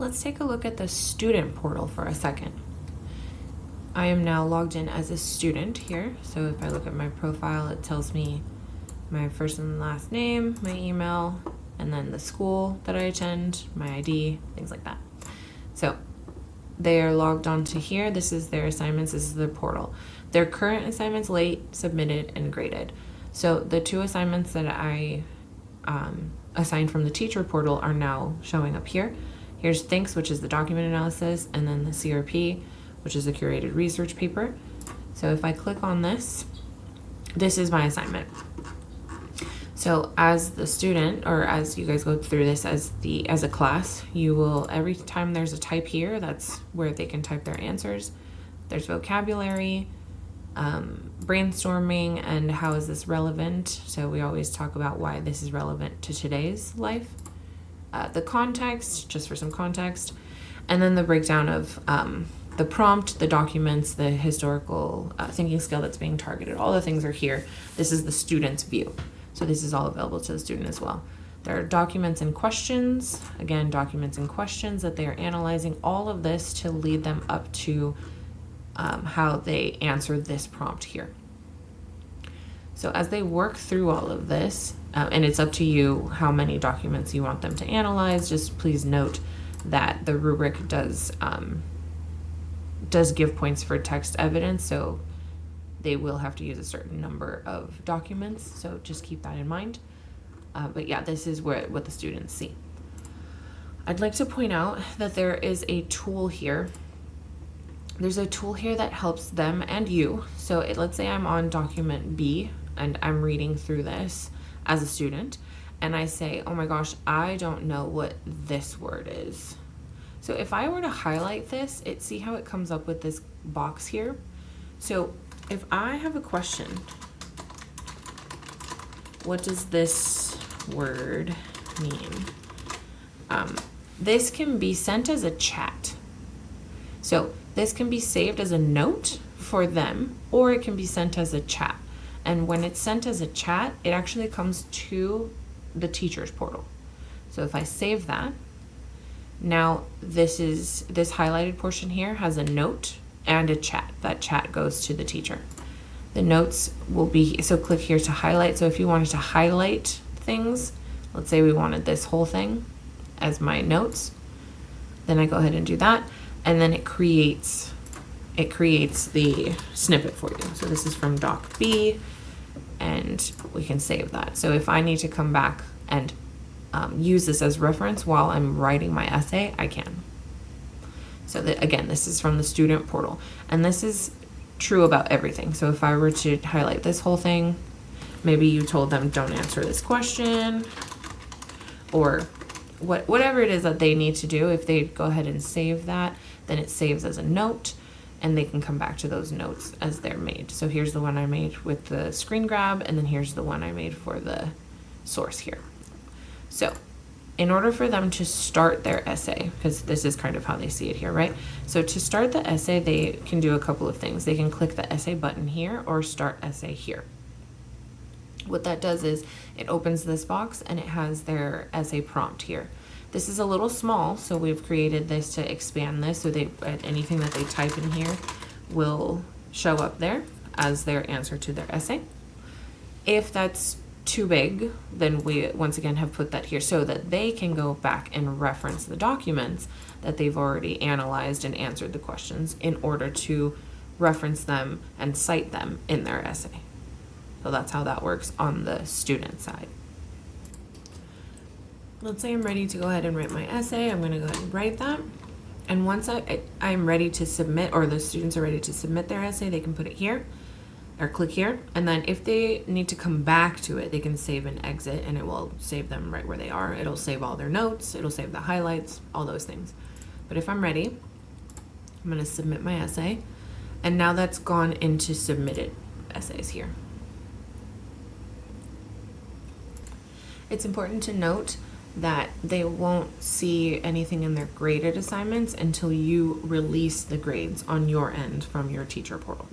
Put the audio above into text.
let's take a look at the student portal for a second. I am now logged in as a student here. So if I look at my profile, it tells me my first and last name, my email, and then the school that I attend, my ID, things like that. So they are logged onto here. This is their assignments. This is their portal. Their current assignments, late, submitted, and graded. So the 2 assignments that I assigned from the teacher portal are now showing up here. Here's Thinks, which is the document analysis, and then the CRP, which is a curated research paper. So if I click on this, this is my assignment. So as the student, or as you guys go through this as a class, you will, every time there's a type here, that's where they can type their answers. There's vocabulary, brainstorming, and how is this relevant. So we always talk about why this is relevant to today's life. The context, just for some context, and then the breakdown of the prompt, the documents, the historical thinking skill that's being targeted. All the things are here. This is the student's view. So this is all available to the student as well. There are documents and questions. Again, documents and questions that they are analyzing. All of this to lead them up to how they answer this prompt here. So as they work through all of this, and it's up to you how many documents you want them to analyze, just please note that the rubric does give points for text evidence, so they will have to use a certain number of documents, so just keep that in mind. But yeah, this is what the students see. I'd like to point out that there is a tool here. There's a tool here that helps them and you. So let's say I'm on document B and I'm reading through this as a student, and I say, oh my gosh, I don't know what this word is. So if I were to highlight this, see how it comes up with this box here? So if I have a question, what does this word mean? This can be sent as a chat. So this can be saved as a note for them, or it can be sent as a chat. And when it's sent as a chat, it actually comes to the teacher's portal. So if I save that, now this highlighted portion here has a note and a chat. That chat goes to the teacher. The notes will be, so click here to highlight. So if you wanted to highlight things, let's say we wanted this whole thing as my notes, then I go ahead and do that. And then it creates the snippet for you. So this is from Doc B, and we can save that. So if I need to come back and use this as reference while I'm writing my essay, I can. So that, again, this is from the student portal, and this is true about everything. So if I were to highlight this whole thing, maybe you told them don't answer this question, or whatever it is that they need to do. If they go ahead and save that, then it saves as a note, and they can come back to those notes as they're made. So here's the one I made with the screen grab, and then here's the one I made for the source here. So in order for them to start their essay, because this is kind of how they see it here, right? So to start the essay, they can do a couple of things. They can click the essay button here or start essay here. What that does is it opens this box and it has their essay prompt here. This is a little small, so we've created this to expand this so anything that they type in here will show up there as their answer to their essay. If that's too big, then we once again have put that here so that they can go back and reference the documents that they've already analyzed and answered the questions in order to reference them and cite them in their essay. So that's how that works on the student side. Let's say I'm ready to go ahead and write my essay. I'm going to go ahead and write that. And once I'm ready to submit, or the students are ready to submit their essay, they can put it here or click here. And then if they need to come back to it, they can save and exit, and it will save them right where they are. It'll save all their notes. It'll save the highlights, all those things. But if I'm ready, I'm going to submit my essay. And now that's gone into submitted essays here. It's important to note that they won't see anything in their graded assignments until you release the grades on your end from your teacher portal.